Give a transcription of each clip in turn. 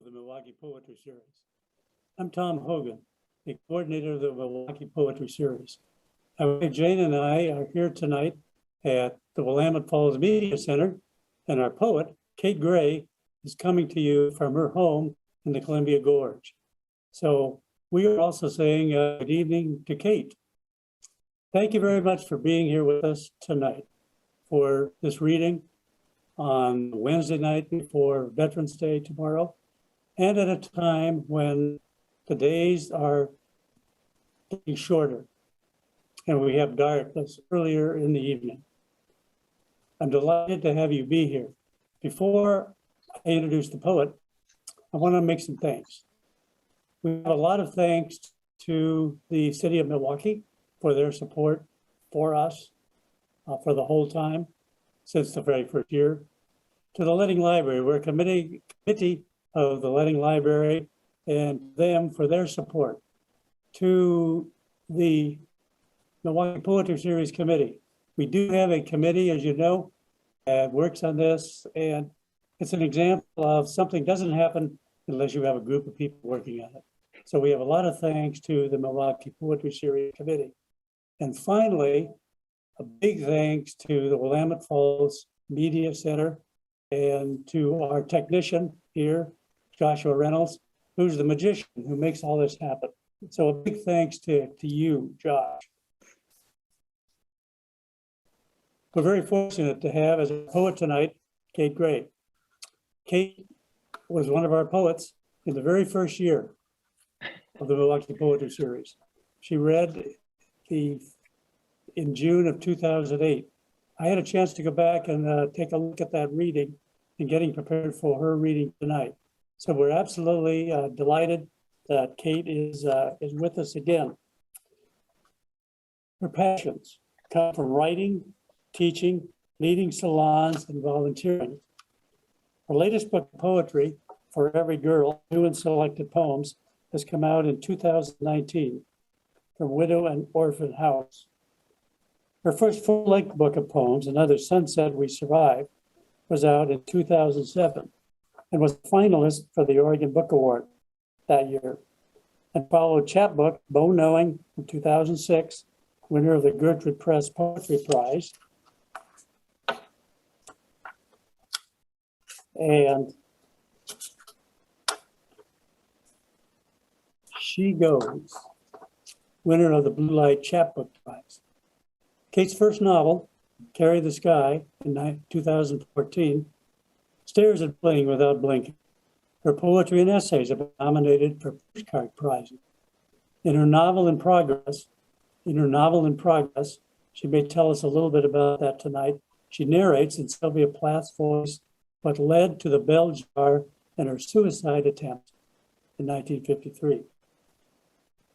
the Milwaukie Poetry Series. I'm Tom Hogan, the coordinator of the Milwaukie Poetry Series. My wife Jane and I are here tonight at the Willamette Falls Media Center, and our poet, Kate Gray, is coming to you from her home in the Columbia Gorge. So we are also saying good evening to Kate. Thank you very much for being here with us tonight for this reading on Wednesday night before Veterans Day tomorrow, and at a time when the days are getting shorter and we have darkness earlier in the evening. I'm delighted to have you be here. Before I introduce the poet, I want to make some thanks. We have a lot of thanks to the city of Milwaukie for their support for us for the whole time since the very first year. To the Letting Library, we're a committee of the Letting Library, and them for their support. To the Milwaukie Poetry Series Committee. We do have a committee, as you know, that works on this, and it's an example of something doesn't happen unless you have a group of people working on it. So we have a lot of thanks to the Milwaukie Poetry Series Committee. And finally, a big thanks to the Willamette Falls Media Center and to our technician here, Joshua Reynolds, who's the magician who makes all this happen. So a big thanks to you, Josh. We're very fortunate to have as a poet tonight, Kate Gray. Kate was one of our poets in the very first year of the Milwaukie Poetry Series. She read in June of 2008. I had a chance to go back and take a look at that reading and getting prepared for her reading tonight. So we're absolutely delighted that Kate is with us again. Her passions come from writing, teaching, leading salons, and volunteering. Her latest book of poetry, For Every Girl, New and Selected Poems, has come out in 2019 from Widow and Orphan House. Her first full-length book of poems, Another Sunset We Survive, was out in 2007 and was a finalist for the Oregon Book Award that year, and followed chapbook Bo Knowing in 2006, winner of the Gertrude Press Poetry Prize. And She Goes, winner of the Blue Light Chapbook Prize. Kate's first novel, Carry the Sky, in 2014, stares at playing without blinking. Her poetry and essays have been nominated for postcard prizes. In her novel in progress, she may tell us a little bit about that tonight. She narrates in Sylvia Plath's voice what led to the bell jar and her suicide attempt in 1953.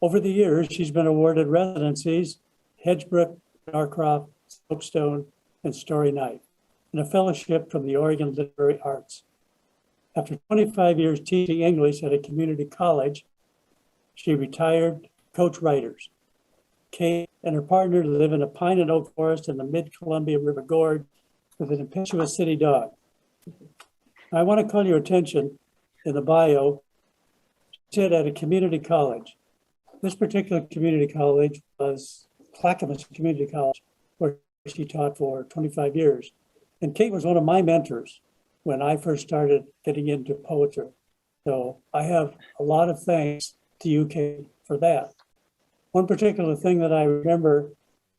Over the years, she's been awarded residencies, Hedgebrook, Norcroft, Soapstone, and Story Night, and a fellowship from the Oregon Literary Arts. After 25 years teaching English at a community college, she retired to coach writers. Kate and her partner live in a pine and oak forest in the mid-Columbia River Gorge with an impetuous city dog. I want to call your attention in the bio, she said at a community college. This particular community college was Clackamas Community College, where she taught for 25 years. And Kate was one of my mentors when I first started getting into poetry. So I have a lot of thanks to you, Kate, for that. One particular thing that I remember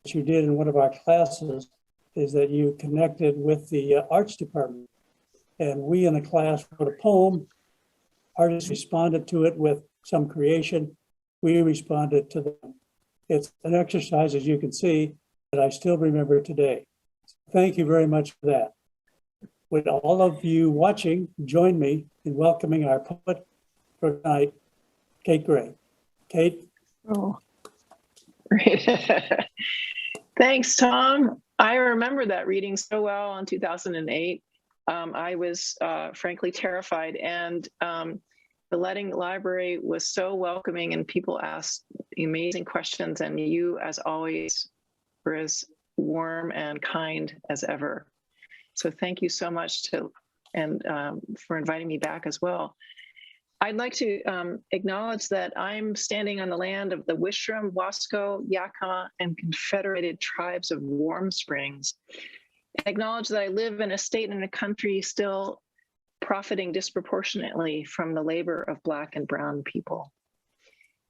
that you did in one of our classes is that you connected with the arts department. And we in the class wrote a poem. Artists responded to it with some creation. We responded to them. It's an exercise, as you can see, that I still remember today. Thank you very much for that. Would all of you watching join me in welcoming our poet for tonight, Kate Gray. Kate? Oh, great. Thanks, Tom. I remember that reading so well in 2008. I was frankly terrified, and the Letting Library was so welcoming, and people asked amazing questions, and you, as always, were as warm and kind as ever. So thank you so much for inviting me back as well. I'd like to acknowledge that I'm standing on the land of the Wishram, Wasco, Yakama, and Confederated Tribes of Warm Springs. I acknowledge that I live in a state and a country still profiting disproportionately from the labor of Black and Brown people.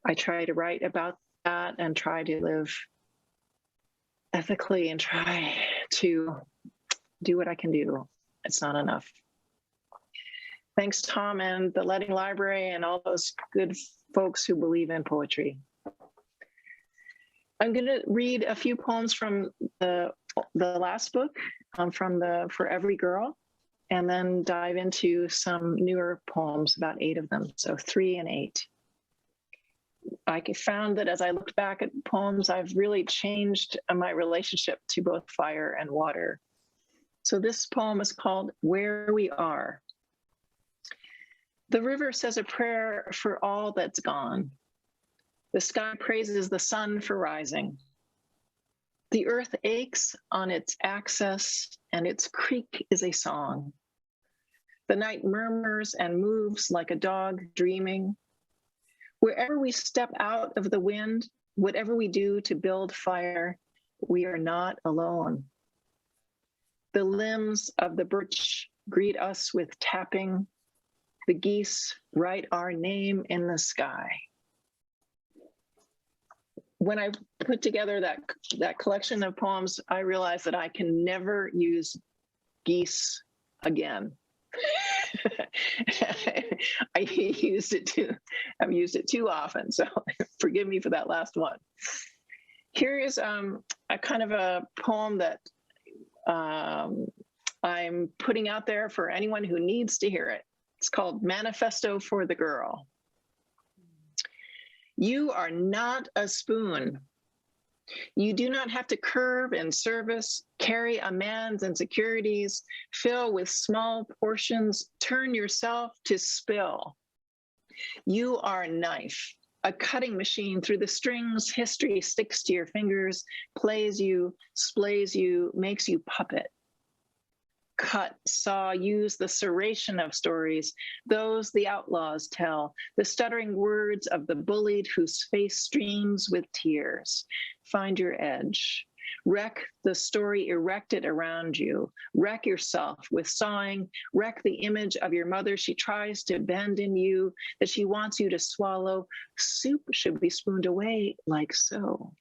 I try to write about that and try to live ethically and try to do what I can do. It's not enough. Thanks, Tom, and the Letting Library and all those good folks who believe in poetry. I'm going to read a few poems from the last book, from the For Every Girl, and then dive into some newer poems, about 8 of them, so 3 and 8. I found that as I looked back at poems, I've really changed my relationship to both fire and water. So this poem is called Where We Are. The river says a prayer for all that's gone. The sky praises the sun for rising. The earth aches on its axis, and its creak is a song. The night murmurs and moves like a dog dreaming. Wherever we step out of the wind, whatever we do to build fire, we are not alone. The limbs of the birch greet us with tapping. The geese write our name in the sky. When I put together that collection of poems, I realized that I can never use geese again. I've used it too often, so forgive me for that last one. Here is a kind of a poem that I'm putting out there for anyone who needs to hear it. It's called Manifesto for the Girl. You are not a spoon. You do not have to curve in service, carry a man's insecurities, fill with small portions, turn yourself to spill. You are a knife, a cutting machine. Through the strings, history sticks to your fingers, plays you, splays you, makes you puppet. Cut, saw, use the serration of stories, those the outlaws tell, the stuttering words of the bullied whose face streams with tears. Find your edge. Wreck the story erected around you. Wreck yourself with sawing. Wreck the image of your mother she tries to bend in you, that she wants you to swallow. Soup should be spooned away like so.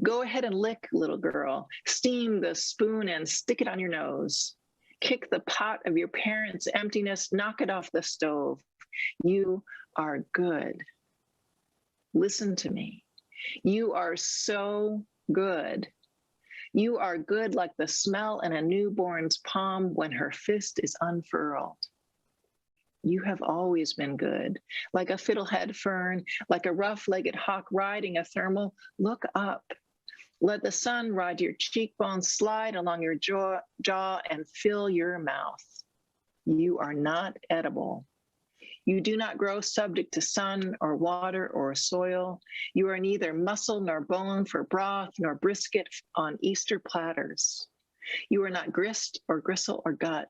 Go ahead and lick, little girl. Steam the spoon and stick it on your nose. Kick the pot of your parents' emptiness, knock it off the stove. You are good. Listen to me. You are so good. You are good like the smell in a newborn's palm when her fist is unfurled. You have always been good, like a fiddlehead fern, like a rough-legged hawk riding a thermal. Look up. Let the sun ride your cheekbones, slide along your jaw, and fill your mouth. You are not edible. You do not grow subject to sun or water or soil. You are neither muscle nor bone for broth nor brisket on Easter platters. You are not grist or gristle or gut.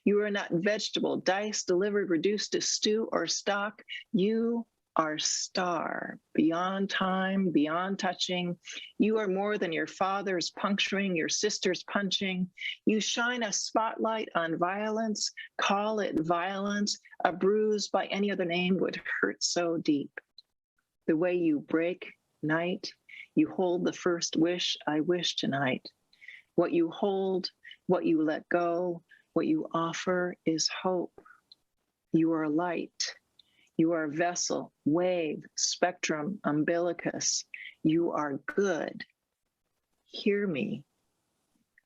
You are not vegetable, diced, delivered, reduced to stew or stock. You are star, beyond time, beyond touching. You are more than your father's puncturing, your sister's punching. You shine a spotlight on violence, call it violence. A bruise by any other name would hurt so deep. The way you break night, you hold the first wish I wish tonight. What you hold, what you let go, what you offer is hope. You are light. You are vessel, wave, spectrum, umbilicus. You are good. Hear me.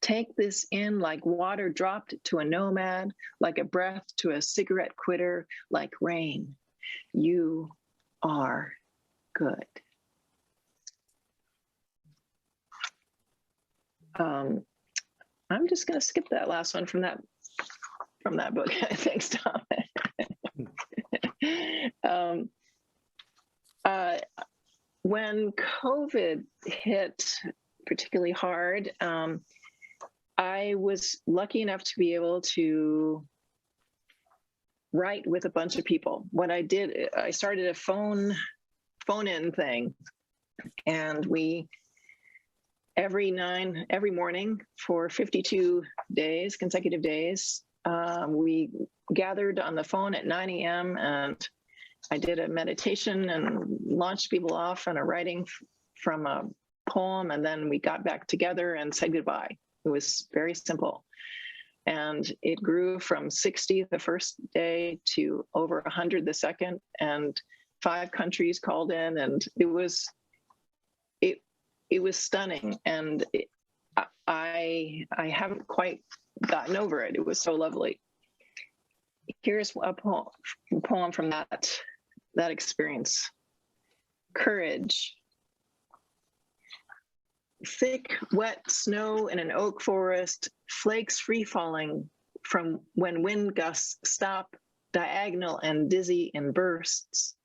Take this in like water dropped to a nomad, like a breath to a cigarette quitter, like rain. You are good. I'm just going to skip that last one from that book. Thanks, Tom. When COVID hit particularly hard, I was lucky enough to be able to write with a bunch of people. What I did, I started a phone-in thing, and we every morning for 52 days, consecutive days, we gathered on the phone at 9 a.m. and I did a meditation and launched people off on a writing from a poem, and then we got back together and said goodbye. It was very simple. And it grew from 60 the first day to over 100 the second, and 5 countries called in, and it was stunning. And I haven't quite gotten over it. It was so lovely. Here's a poem from that experience. Courage. Thick, wet snow in an oak forest, flakes free falling from when wind gusts stop, diagonal and dizzy in bursts.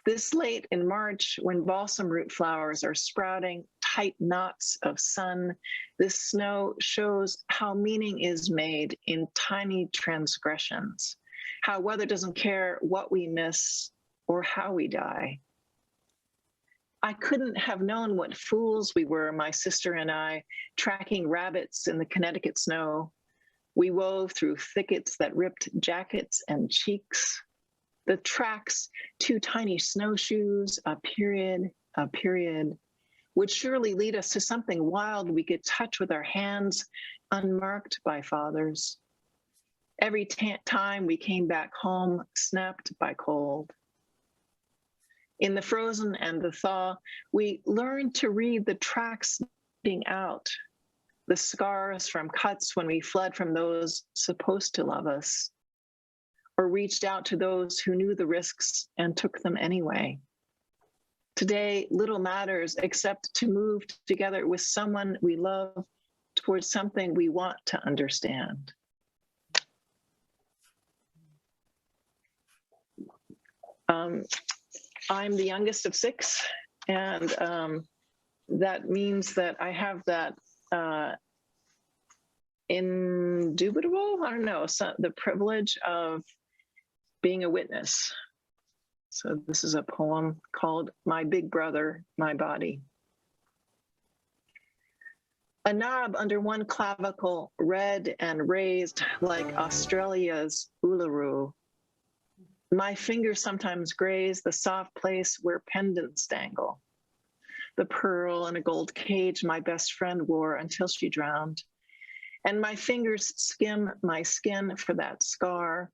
This late in March, when balsam root flowers are sprouting, tight knots of sun, this snow shows how meaning is made in tiny transgressions, how weather doesn't care what we miss or how we die. I couldn't have known what fools we were, my sister and I, tracking rabbits in the Connecticut snow. We wove through thickets that ripped jackets and cheeks. The tracks, 2 tiny snowshoes, a period, would surely lead us to something wild we could touch with our hands, unmarked by fathers. Every time we came back home, snapped by cold. In the frozen and the thaw, we learned to read the tracks leading out, the scars from cuts when we fled from those supposed to love us, or reached out to those who knew the risks and took them anyway. Today, little matters except to move together with someone we love towards something we want to understand. I'm the youngest of 6, and that means that I have that indubitable, the privilege of being a witness. So this is a poem called My Big Brother, My Body. A knob under one clavicle, red and raised like Australia's Uluru. My fingers sometimes graze the soft place where pendants dangle. The pearl in a gold cage my best friend wore until she drowned. And my fingers skim my skin for that scar,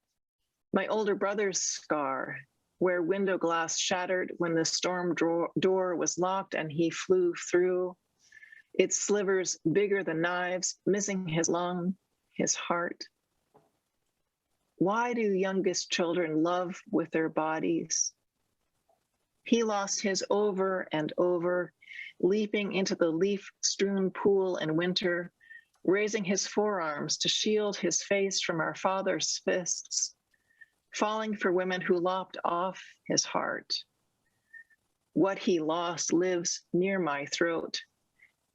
my older brother's scar, where window glass shattered when the storm door was locked and he flew through. Its slivers bigger than knives, missing his lung, his heart. Why do youngest children love with their bodies? He lost his over and over, leaping into the leaf-strewn pool in winter, raising his forearms to shield his face from our father's fists, falling for women who lopped off his heart. What he lost lives near my throat.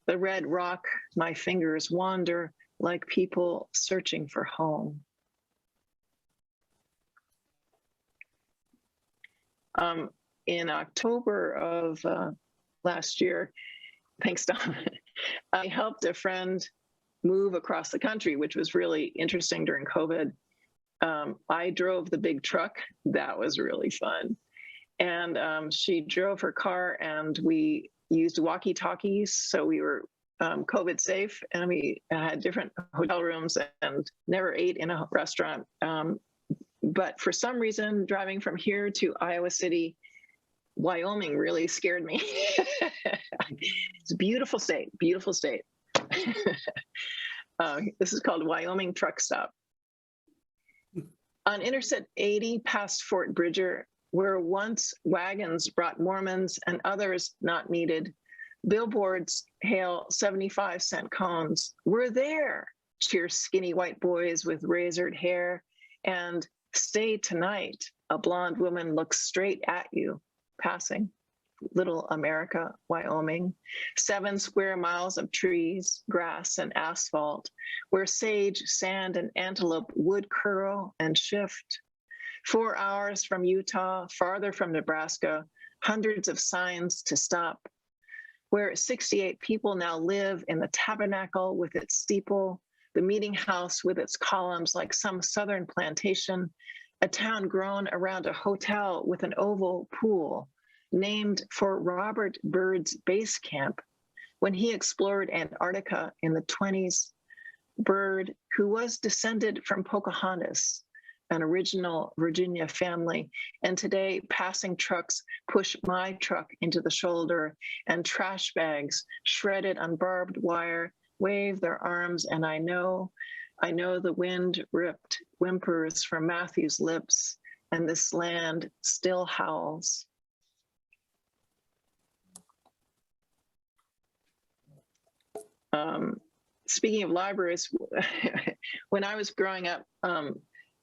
The red rock my fingers wander like people searching for home. In October of last year, thanks, Tom, I helped a friend move across the country, which was really interesting during COVID. I drove the big truck. That was really fun. And she drove her car, and we used walkie-talkies, so we were COVID safe, and we had different hotel rooms and never ate in a restaurant. But for some reason, driving from here to Iowa City, Wyoming really scared me. It's a beautiful state, beautiful state. This is called Wyoming Truck Stop. On Interstate 80 past Fort Bridger, where once wagons brought Mormons and others not needed, billboards hail 75-cent cones. We're there, cheer skinny white boys with razored hair, and stay tonight. A blonde woman looks straight at you, passing. Little America, Wyoming. 7 square miles of trees, grass, and asphalt, where sage, sand, and antelope would curl and shift. 4 hours from Utah, farther from Nebraska, hundreds of signs to stop. Where 68 people now live in the tabernacle with its steeple, the meeting house with its columns like some southern plantation, a town grown around a hotel with an oval pool, named for Robert Byrd's base camp when he explored Antarctica in the 20s. Byrd, who was descended from Pocahontas, an original Virginia family, and today passing trucks push my truck into the shoulder, and trash bags shredded on barbed wire wave their arms, and I know the wind-ripped whimpers from Matthew's lips, and this land still howls. Speaking of libraries, when I was growing up,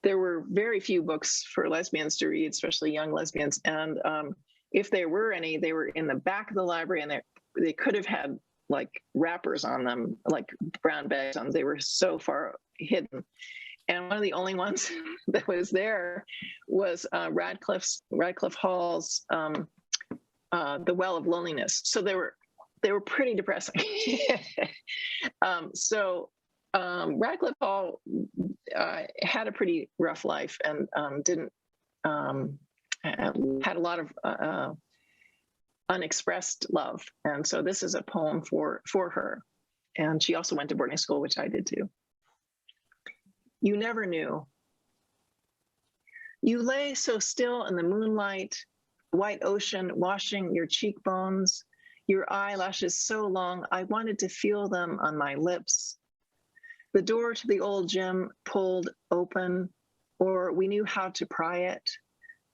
there were very few books for lesbians to read, especially young lesbians. And if there were any, they were in the back of the library, and they could have had like wrappers on them, like brown bags on them. They were so far hidden. And one of the only ones that was there was Radcliffe Hall's The Well of Loneliness. So they were pretty depressing. Radcliffe Hall had a pretty rough life, and had a lot of unexpressed love. And so this is a poem for her. And she also went to boarding school, which I did too. You never knew. You lay so still in the moonlight, white ocean washing your cheekbones, your eyelashes so long, I wanted to feel them on my lips. The door to the old gym pulled open, or we knew how to pry it,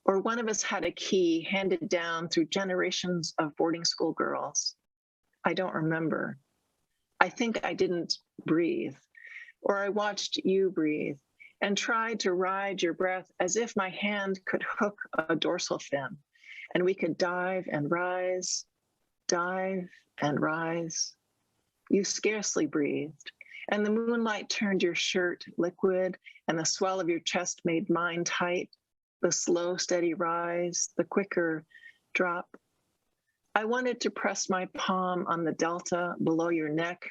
or one of us had a key handed down through generations of boarding school girls. I don't remember. I think I didn't breathe, or I watched you breathe and tried to ride your breath as if my hand could hook a dorsal fin, and we could dive and rise. Dive and rise. You scarcely breathed, and the moonlight turned your shirt liquid, and the swell of your chest made mine tight, the slow, steady rise, the quicker drop. I wanted to press my palm on the delta below your neck,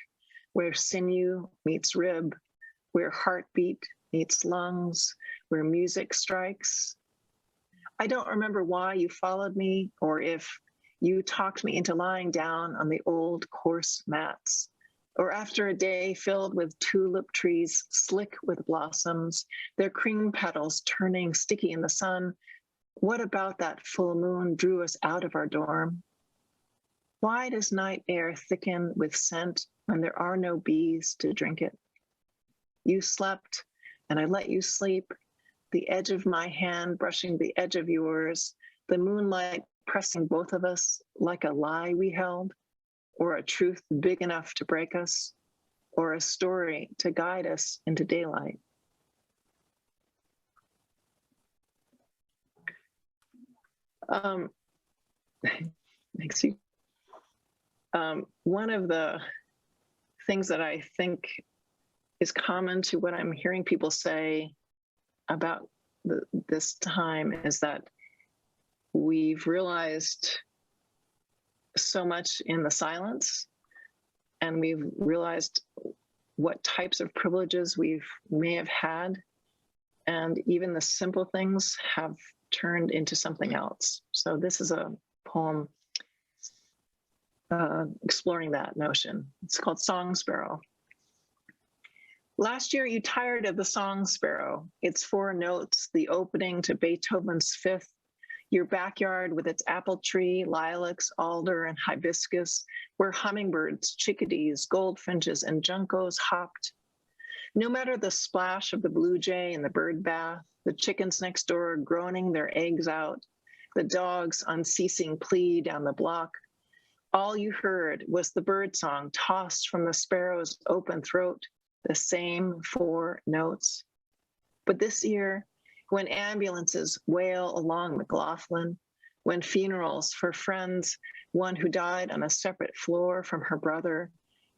where sinew meets rib, where heartbeat meets lungs, where music strikes. I don't remember why you followed me, or if you talked me into lying down on the old coarse mats, or after a day filled with tulip trees slick with blossoms, their cream petals turning sticky in the sun, what about that full moon drew us out of our dorm? Why does night air thicken with scent when there are no bees to drink it? You slept, and I let you sleep, the edge of my hand brushing the edge of yours, the moonlight pressing both of us like a lie we held, or a truth big enough to break us, or a story to guide us into daylight. Thanks you. One of the things that I think is common to what I'm hearing people say about this time is that we've realized so much in the silence, and we've realized what types of privileges we may have had, and even the simple things have turned into something else. So this is a poem exploring that notion. It's called Song Sparrow. Last year, you tired of the Song Sparrow, its 4 notes, the opening to Beethoven's Fifth, your backyard with its apple tree, lilacs, alder, and hibiscus, where hummingbirds, chickadees, goldfinches, and juncos hopped. No matter the splash of the blue jay in the bird bath, the chickens next door groaning their eggs out, the dog's unceasing plea down the block, all you heard was the birdsong tossed from the sparrow's open throat, the same 4 notes. But this year, when ambulances wail along McLaughlin, when funerals for friends, one who died on a separate floor from her brother,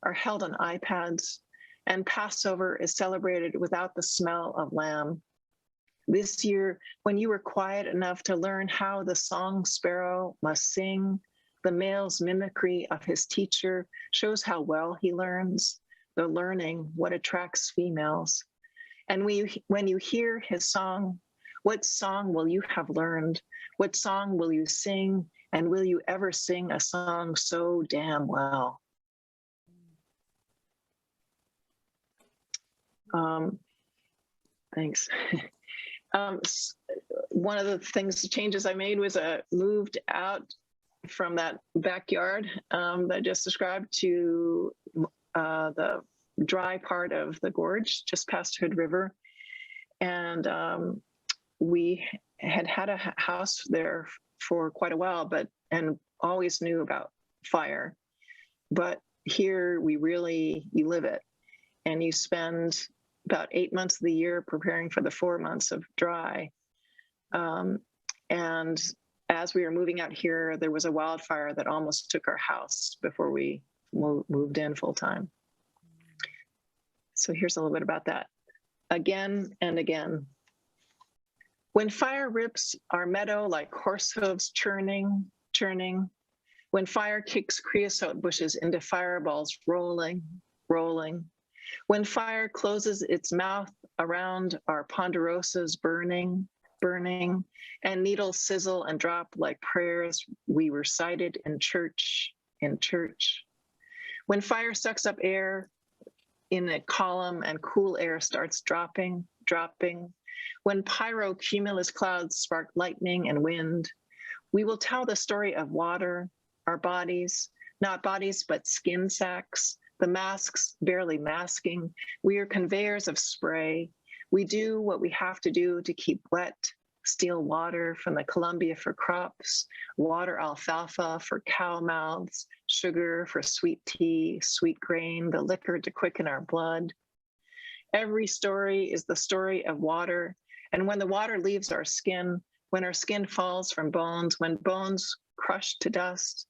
are held on iPads, and Passover is celebrated without the smell of lamb, this year, when you were quiet enough to learn how the song sparrow must sing, the male's mimicry of his teacher shows how well he learns, the learning, what attracts females. And when you hear his song, what song will you have learned? What song will you sing? And will you ever sing a song so damn well? Thanks. One of the changes I made was moved out from that backyard that I just described to the dry part of the gorge just past Hood River. And we had a house there for quite a while, and always knew about fire. But here you live it, and you spend about 8 months of the year preparing for the 4 months of dry. And as we were moving out here, there was a wildfire that almost took our house before we moved in full time. So here's a little bit about that. Again and again. When fire rips our meadow like horse hooves churning, when fire kicks creosote bushes into fireballs rolling, when fire closes its mouth around our ponderosas burning, and needles sizzle and drop like prayers we recited in church, when fire sucks up air in a column and cool air starts dropping, when pyrocumulus clouds spark lightning and wind, we will tell the story of water, our bodies, not bodies, but skin sacks, the masks barely masking. We are conveyors of spray. We do what we have to do to keep wet, steal water from the Columbia for crops, water alfalfa for cow mouths, sugar for sweet tea, sweet grain, the liquor to quicken our blood. Every story is the story of water. And when the water leaves our skin, when our skin falls from bones, when bones crush to dust,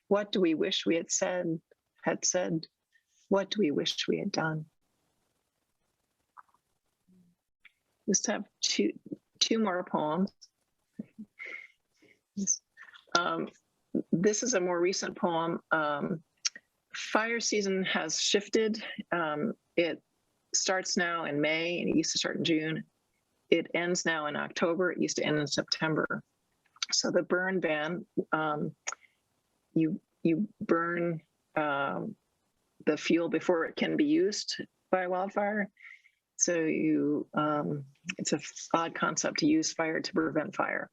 what do we wish we had said? What do we wish we had done? Just have two more poems. This is a more recent poem. Fire season has shifted. It starts now in May, and it used to start in June. It ends now in October. It used to end in September. So the burn ban, you burn the fuel before it can be used by a wildfire. So it's an odd concept to use fire to prevent fire.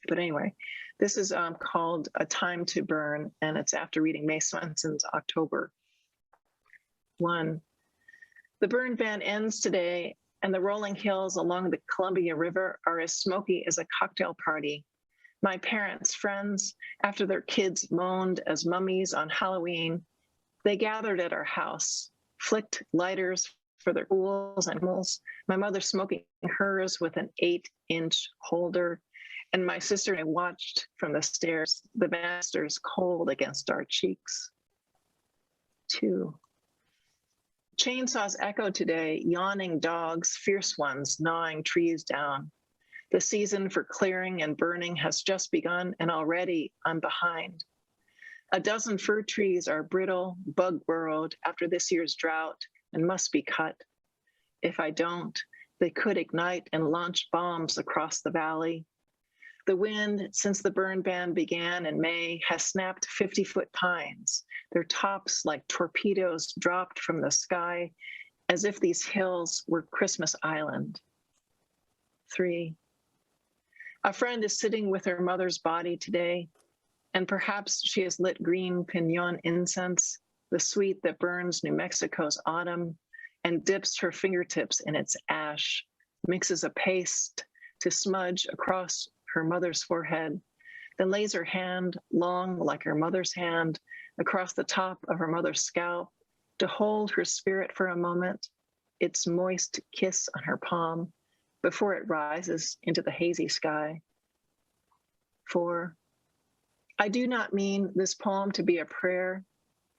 But anyway, this is called A Time to Burn, and it's after reading May Swenson's October. 1. The burn ban ends today, and the rolling hills along the Columbia River are as smoky as a cocktail party. My parents' friends, after their kids moaned as mummies on Halloween, they gathered at our house, flicked lighters for their ghouls and ghouls, my mother smoking hers with an 8-inch holder, and my sister and I watched from the stairs, the masters cold against our cheeks. 2. Chainsaws echo today, yawning dogs, fierce ones gnawing trees down. The season for clearing and burning has just begun, and already I'm behind. A dozen fir trees are brittle, bug-burrowed after this year's drought and must be cut. If I don't, they could ignite and launch bombs across the valley. The wind, since the burn ban began in May, has snapped 50-foot pines, their tops like torpedoes dropped from the sky, as if these hills were Christmas Island. 3. A friend is sitting with her mother's body today, and perhaps she has lit green pinon incense, the sweet that burns New Mexico's autumn, and dips her fingertips in its ash, mixes a paste to smudge across her mother's forehead, then lays her hand, long like her mother's hand, across the top of her mother's scalp to hold her spirit for a moment, its moist kiss on her palm, before it rises into the hazy sky. 4. I do not mean this poem to be a prayer,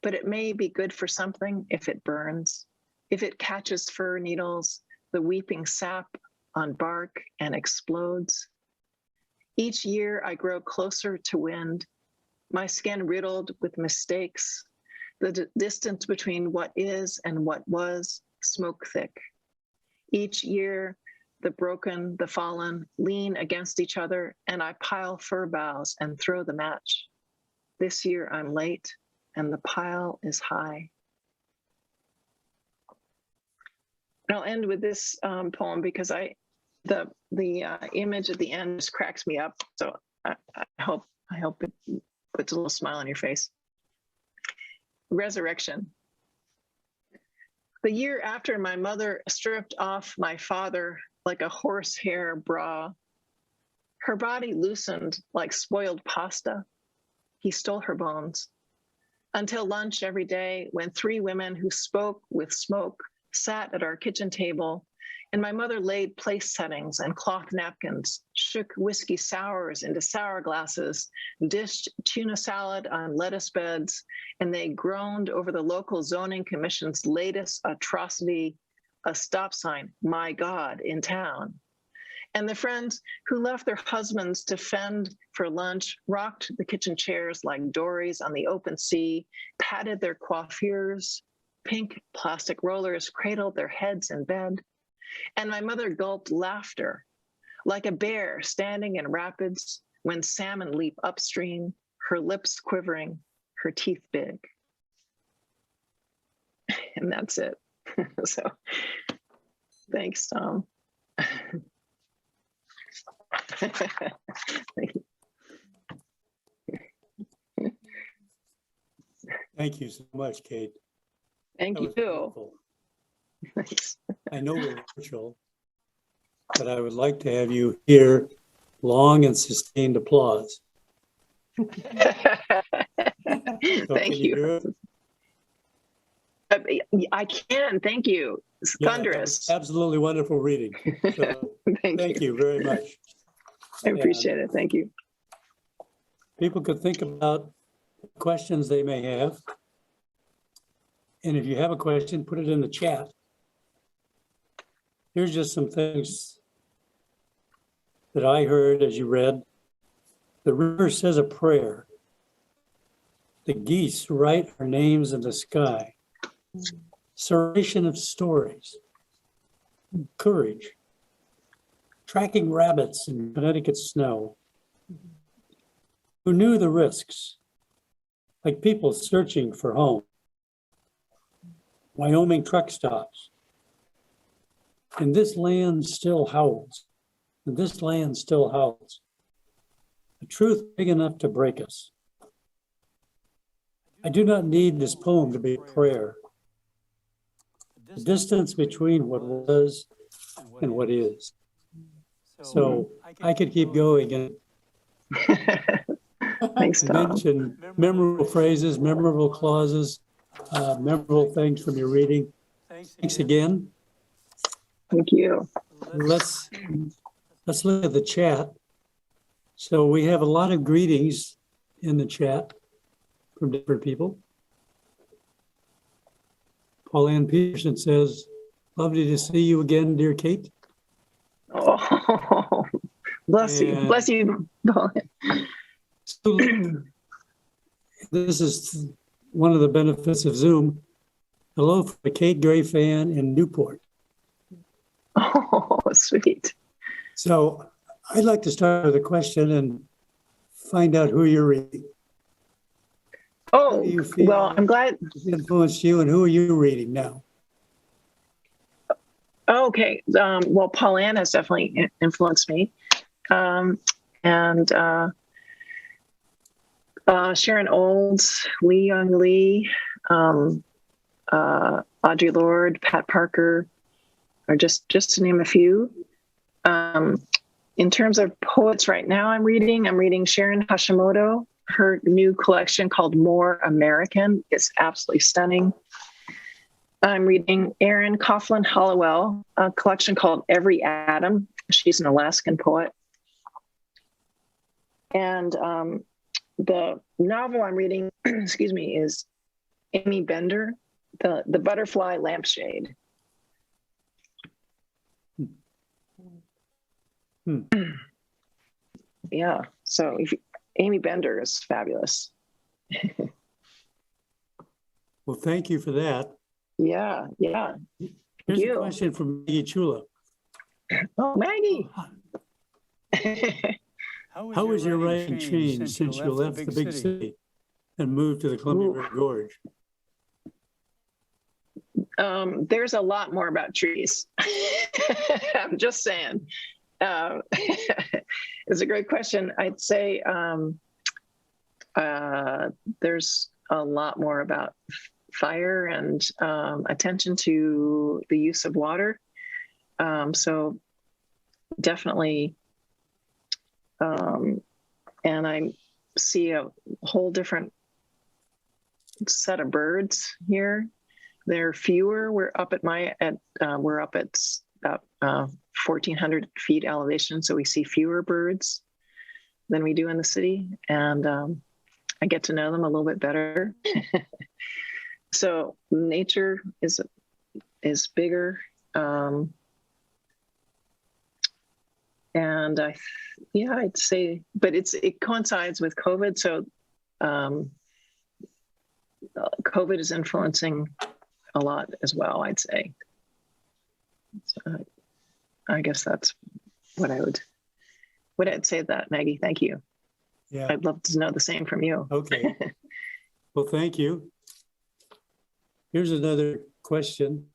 but it may be good for something if it burns, if it catches fir needles, the weeping sap on bark and explodes. Each year I grow closer to wind, my skin riddled with mistakes, the distance between what is and what was smoke thick. Each year, the broken, the fallen lean against each other, and I pile fir boughs and throw the match. This year I'm late, and the pile is high. And I'll end with this poem because the image at the end just cracks me up. So I hope it puts a little smile on your face. Resurrection. The year after my mother stripped off my father like a horsehair bra, her body loosened like spoiled pasta. He stole her bones. Until lunch every day, when 3 women who spoke with smoke sat at our kitchen table, and my mother laid place settings and cloth napkins, shook whiskey sours into sour glasses, dished tuna salad on lettuce beds, and they groaned over the local zoning commission's latest atrocity, a stop sign, my God, in town. And the friends who left their husbands to fend for lunch rocked the kitchen chairs like dories on the open sea, patted their coiffures, pink plastic rollers cradled their heads in bed. And my mother gulped laughter like a bear standing in rapids when salmon leap upstream, her lips quivering, her teeth big. And that's it. So thanks, Tom. Thank you. Thank you so much, Kate. Thank That was you. wonderful. Thanks. I know we're virtual, but I would like to have you hear long and sustained applause. So Thank can you hear you. it? I can. Thank you. It's Yeah, that thunderous. was absolutely wonderful reading. So thank you very much. I appreciate it. Thank you. People could think about questions they may have. And if you have a question, put it in the chat. Here's just some things that I heard as you read. The river says a prayer. The geese write our names in the sky. Serration of stories. Courage. Tracking rabbits in Connecticut snow. Who knew the risks? Like people searching for home. Wyoming truck stops. And this land still howls. And this land still howls. A truth big enough to break us. I do not need this poem to be a prayer. The distance between what was and what is. So I could keep going and Thanks, Tom. mention memorable phrases, memorable clauses, memorable things from your reading. Thanks again. Thank you. Let's look at the chat. So we have a lot of greetings in the chat from different people. Pauline Peterson says, lovely to see you again, dear Kate. Oh, bless you. And- Bless you, Pauline. So, this is one of the benefits of Zoom. Hello from a Kate Gray fan in Newport. Oh, sweet. So I'd like to start with a question and find out who you're reading. Oh, How do you feel well, I'm glad. influenced you, and who are you reading now? Okay. Well, Pauline has definitely influenced me. And Sharon Olds, Lee Young Lee, Audre Lorde, Pat Parker, or just to name a few. In terms of poets right now, I'm reading Sharon Hashimoto. Her new collection called More American is absolutely stunning. I'm reading Erin Coughlin Hollowell, a collection called Every Atom. She's an Alaskan poet. And the novel I'm reading, excuse me, is Amy Bender, The Butterfly Lampshade. Yeah. So Amy Bender is fabulous. Well, thank you for that. Yeah. Yeah. Here's a you. question from Maggie Chula. Oh, Maggie. How has your writing changed since you left the big city and moved to the Columbia River Gorge? There's a lot more about trees. I'm just saying. It's a great question. I'd say there's a lot more about fire and attention to the use of water. So definitely, and I see a whole different set of birds here. There are fewer. We're up at about 1,400 feet elevation, so we see fewer birds than we do in the city, and I get to know them a little bit better. So nature is bigger, and I'd say, but it coincides with COVID, so COVID is influencing a lot as well, I'd say. So I guess that's what I'd say to that, Maggie. Thank you. Yeah. I'd love to know the same from you. Okay. Well, thank you. Here's another question.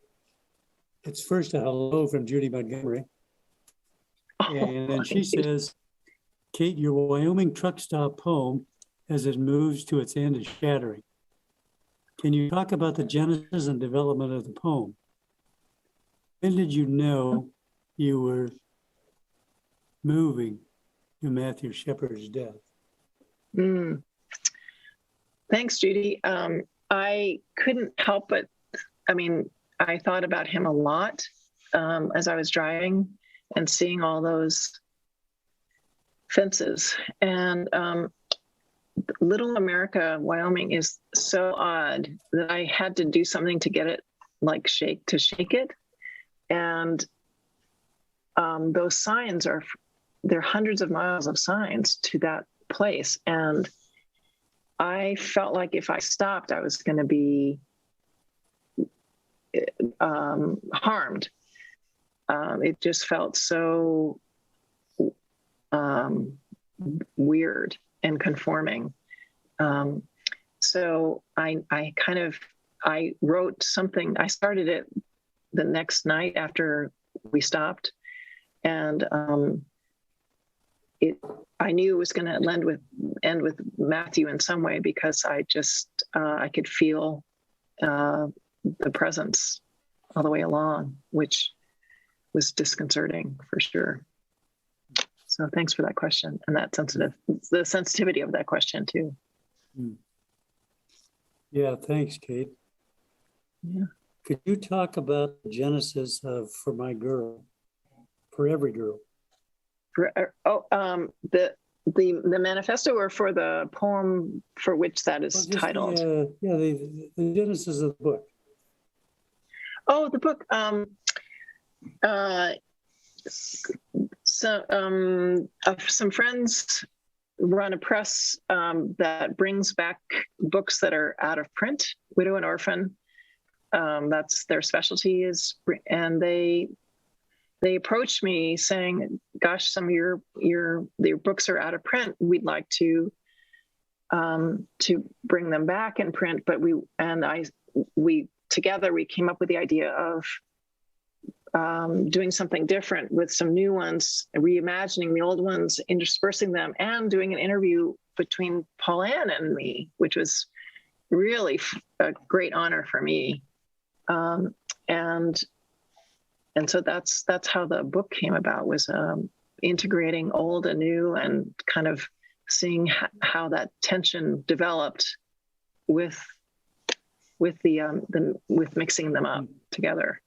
It's first a hello from Judy Montgomery. And then she says, Kate, your Wyoming truck stop poem, as it moves to its end, is shattering. Can you talk about the genesis and development of the poem? When did you know you were moving to Matthew Shepard's death? Thanks, Judy. I couldn't help but, I thought about him a lot as I was driving and seeing all those fences. And Little America, Wyoming is so odd that I had to do something to get it shake it. And those signs there are hundreds of miles of signs to that place. And I felt like if I stopped, I was going to be harmed. It just felt so weird and conforming. So I wrote something. I started it the next night after we stopped, and I knew it was going to end with Matthew in some way, because I could feel the presence all the way along, which was disconcerting for sure. So thanks for that question, and the sensitivity of that question too. Yeah, thanks, Kate. Yeah. Could you talk about the genesis of For My Girl, For Every Girl? The manifesto, or for the poem for which that is titled? The genesis of the book. Oh, the book. Some friends run a press that brings back books that are out of print, widow and orphan. That's their specialty and they approached me saying, gosh, some of your books are out of print. We'd like to bring them back in print, but we together came up with the idea of doing something different with some new ones, reimagining the old ones, interspersing them, and doing an interview between Paul-Ann and me, which was really a great honor for me. And so that's how the book came about, was integrating old and new, and kind of seeing how that tension developed with mixing them up together.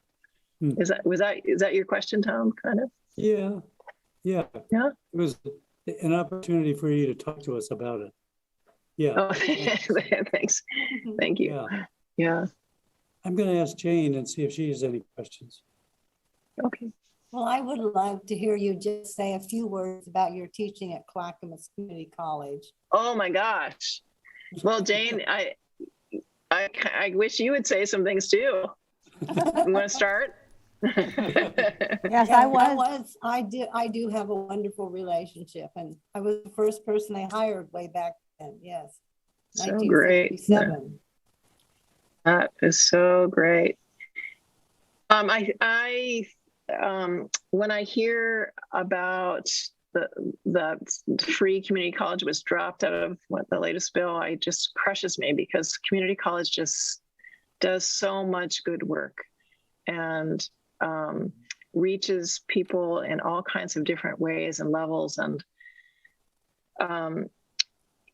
Is that your question, Tom? Kind of. Yeah. It was an opportunity for you to talk to us about it. Yeah. Oh, thanks. Thank you. Yeah. I'm going to ask Jane and see if she has any questions. Okay. Well, I would love to hear you just say a few words about your teaching at Clackamas Community College. Oh my gosh. Well, Jane, I wish you would say some things too. You want to start? Yes, Yeah, I do have a wonderful relationship, and I was the first person they hired way back then. Yes. So great. 1967. That is so great. When I hear about the free community college was dropped out of the latest bill, it just crushes me because community college just does so much good work and reaches people in all kinds of different ways and levels. And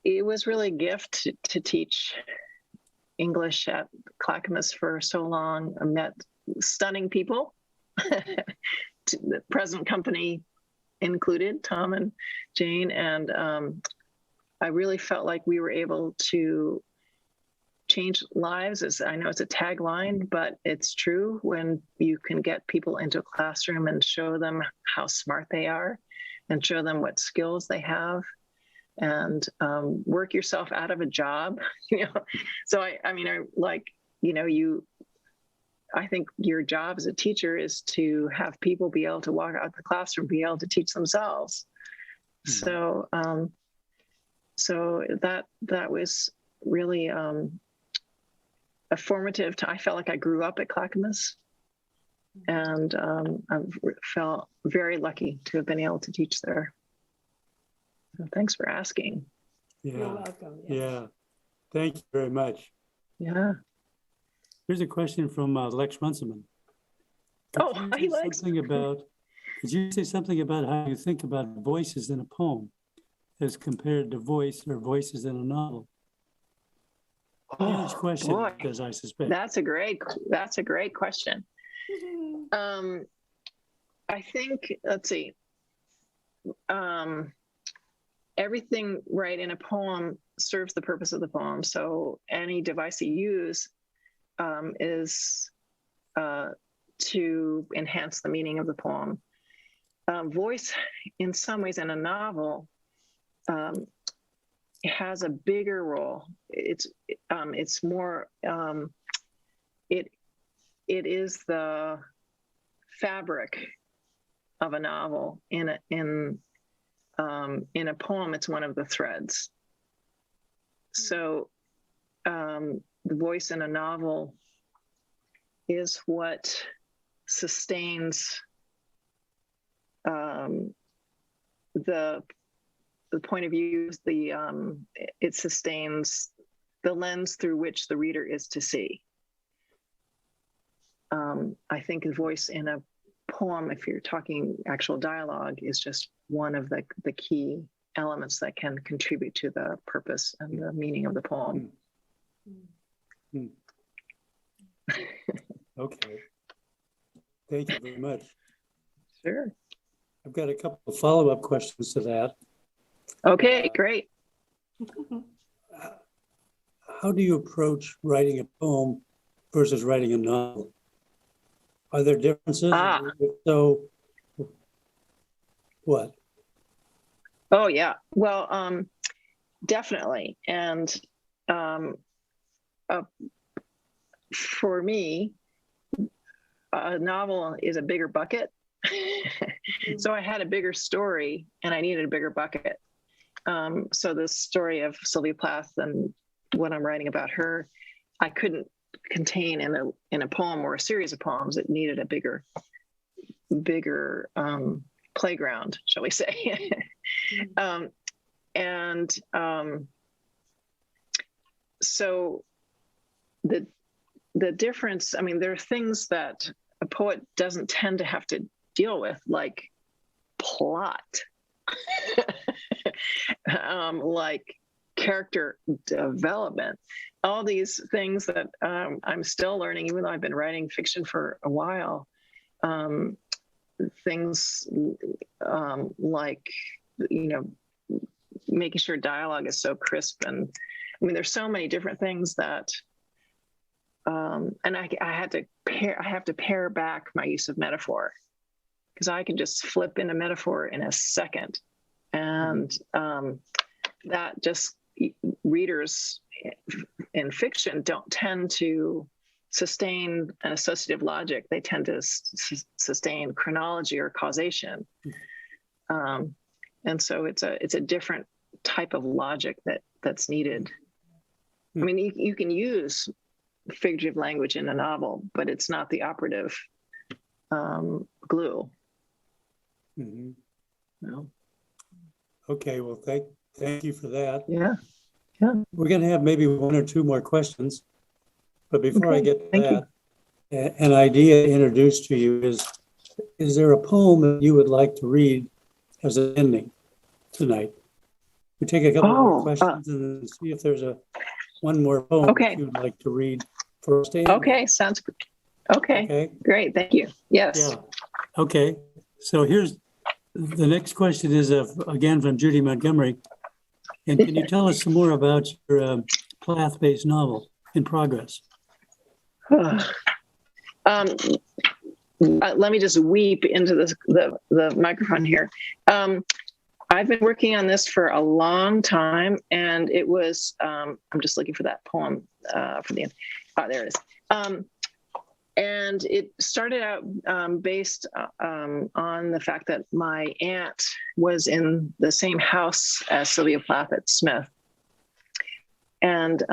it was really a gift to teach English at Clackamas for so long. I met stunning people, the present company included, Tom and Jane. And I really felt like we were able to change lives. As I know it's a tagline, but it's true when you can get people into a classroom and show them how smart they are and show them what skills they have and work yourself out of a job, So I think your job as a teacher is to have people be able to walk out the classroom, be able to teach themselves. Mm-hmm. So that was really a formative time. I felt like I grew up at Clackamas, and I felt very lucky to have been able to teach there. So thanks for asking. Yeah. You're welcome. Yes. Yeah. Thank you very much. Yeah. Here's a question from Lex Runciman. Could you say something about how you think about voices in a poem as compared to voice or voices in a novel? Huge question, as I suspect. That's a great question. I think, let's see. Everything right in a poem serves the purpose of the poem. So any device you use is to enhance the meaning of the poem. Voice, in some ways, in a novel, has a bigger role. It's more. It is the fabric of a novel. In a poem, it's one of the threads. So the voice in a novel is what sustains the point of view. It sustains the lens through which the reader is to see. I think the voice in a poem, if you're talking actual dialogue, is just one of the key elements that can contribute to the purpose and the meaning of the poem. Okay. Thank you very much. Sure. I've got a couple of follow-up questions to that. Okay, great. How do you approach writing a poem versus writing a novel? Are there differences? If so, what? Oh, yeah. Well, definitely. And for me, a novel is a bigger bucket. So I had a bigger story and I needed a bigger bucket. So the story of Sylvia Plath and what I'm writing about her, I couldn't contain in a poem or a series of poems. It needed a bigger playground, shall we say. So the difference, I mean, there are things that a poet doesn't tend to have to deal with, like plot, like character development, all these things that I'm still learning, even though I've been writing fiction for a while. Things like, making sure dialogue is so crisp. And I mean, there's so many different things that, and I have to pare back my use of metaphor. because I can just flip into metaphor in a second. And that just, readers in fiction don't tend to sustain an associative logic. They tend to sustain chronology or causation. And so it's a different type of logic that's needed. I mean, you can use figurative language in a novel, but it's not the operative glue. Mm-hmm. No. Okay, well, thank you for that. Yeah. We're going to have maybe one or two more questions, but before I Okay, get to thank that, an idea introduced to you is there a poem that you would like to read as an ending tonight? We take a couple more questions and then see if there's one more poem that you would like to read for us to end. Okay, sounds good. Okay, great, thank you. Yes. Yeah. Okay, so here's the next question is again from Judy Montgomery. And can you tell us some more about your Plath-based novel in progress? Let me just weep into the microphone here. I've been working on this for a long time, and it was, I'm just looking for that poem for the end. Oh, there it is. And it started out based on the fact that my aunt was in the same house as Sylvia Plath at Smith. And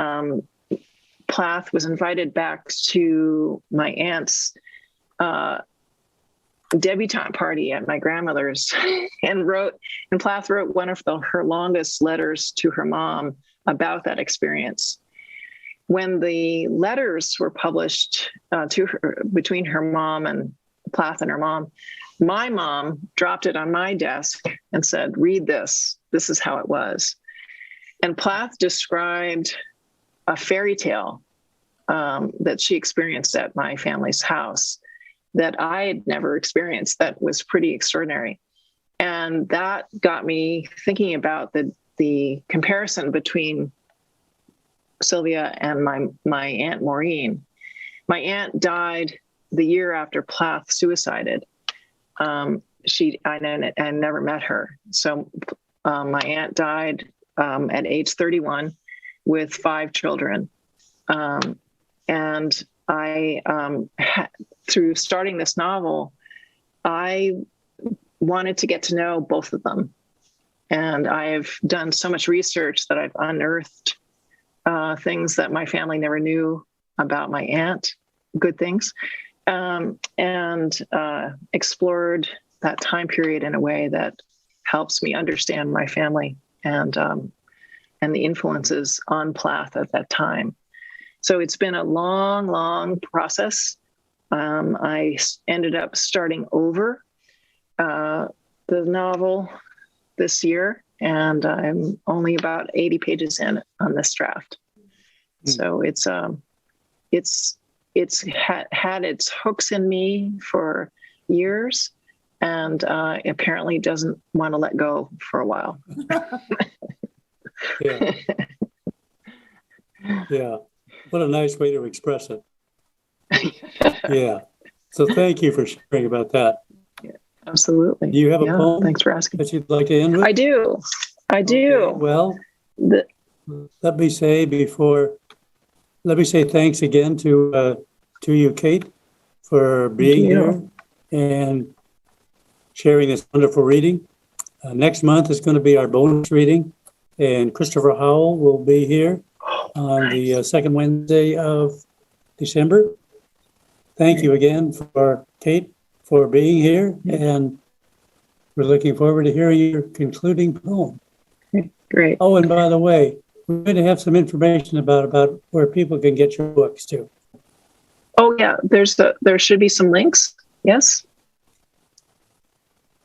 Plath was invited back to my aunt's debutante party at my grandmother's and Plath wrote one of her longest letters to her mom about that experience. When the letters were published to her between her mom and Plath and her mom, my mom dropped it on my desk and said, "Read this. This is how it was." And Plath described a fairy tale that she experienced at my family's house that I had never experienced. That was pretty extraordinary. And that got me thinking about the comparison between Sylvia and my Aunt Maureen. My aunt died the year after Plath suicided. I never met her. So my aunt died at age 31 with 5 children. And I, through starting this novel, I wanted to get to know both of them. And I've done so much research that I've unearthed things that my family never knew about my aunt, good things, and explored that time period in a way that helps me understand my family and the influences on Plath at that time. So it's been a long, long process. I ended up starting over the novel this year, and I'm only about 80 pages in on this draft. So it's had its hooks in me for years, and apparently doesn't want to let go for a while. Yeah. Yeah. What a nice way to express it. Yeah. So thank you for sharing about that. Yeah, absolutely. Do you have a poem? Thanks for asking. That you'd like to end with? I do. Okay, well, let me say thanks again to you, Kate, for being here and sharing this wonderful reading. Next month is going to be our bonus reading, and Christopher Howell will be here on the second Wednesday of December. Thank you again for Kate for being here, and we're looking forward to hearing your concluding poem. Great. Oh, and by the way, we're going to have some information about where people can get your books too. Oh yeah, there should be some links. Yes.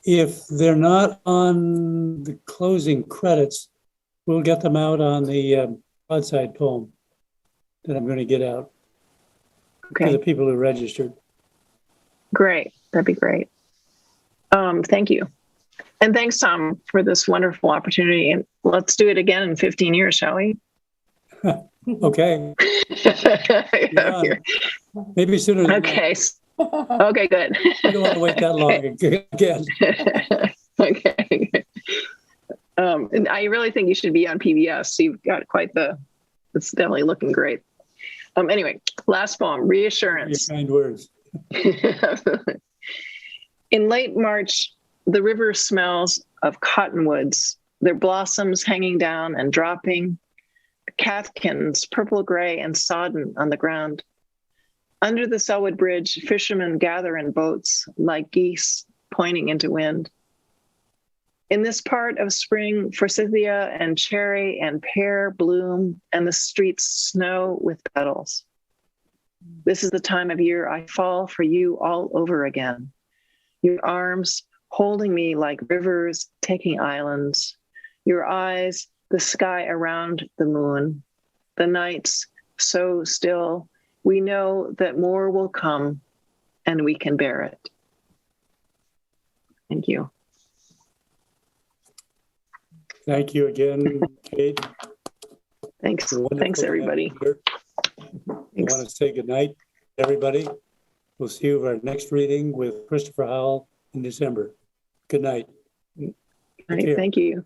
If they're not on the closing credits, we'll get them out on the broadside poem that I'm going to get out to the people who registered. Great. That'd be great. Thank you. And thanks, Tom, for this wonderful opportunity. And let's do it again in 15 years, shall we? Okay. Maybe sooner than that. Okay, good. You don't want to wait that long again. Okay. And I really think you should be on PBS. You've got quite it's definitely looking great. Anyway, last poem, Your Reassurance. kind words. In late March, the river smells of cottonwoods, their blossoms hanging down and dropping, catkins, purple gray and sodden on the ground. Under the Selwood Bridge, fishermen gather in boats like geese pointing into wind. In this part of spring, forsythia and cherry and pear bloom, and the streets snow with petals. This is the time of year I fall for you all over again. Your arms holding me like rivers taking islands. Your eyes, the sky around the moon. The nights so still, we know that more will come and we can bear it. Thank you. Thank you again, Kate. Thanks. Wonderful Thanks, to have you everybody. here. I Thanks. want to say goodnight, everybody. We'll see you at our next reading with Christopher Howell in December. Good night. All right, thank you.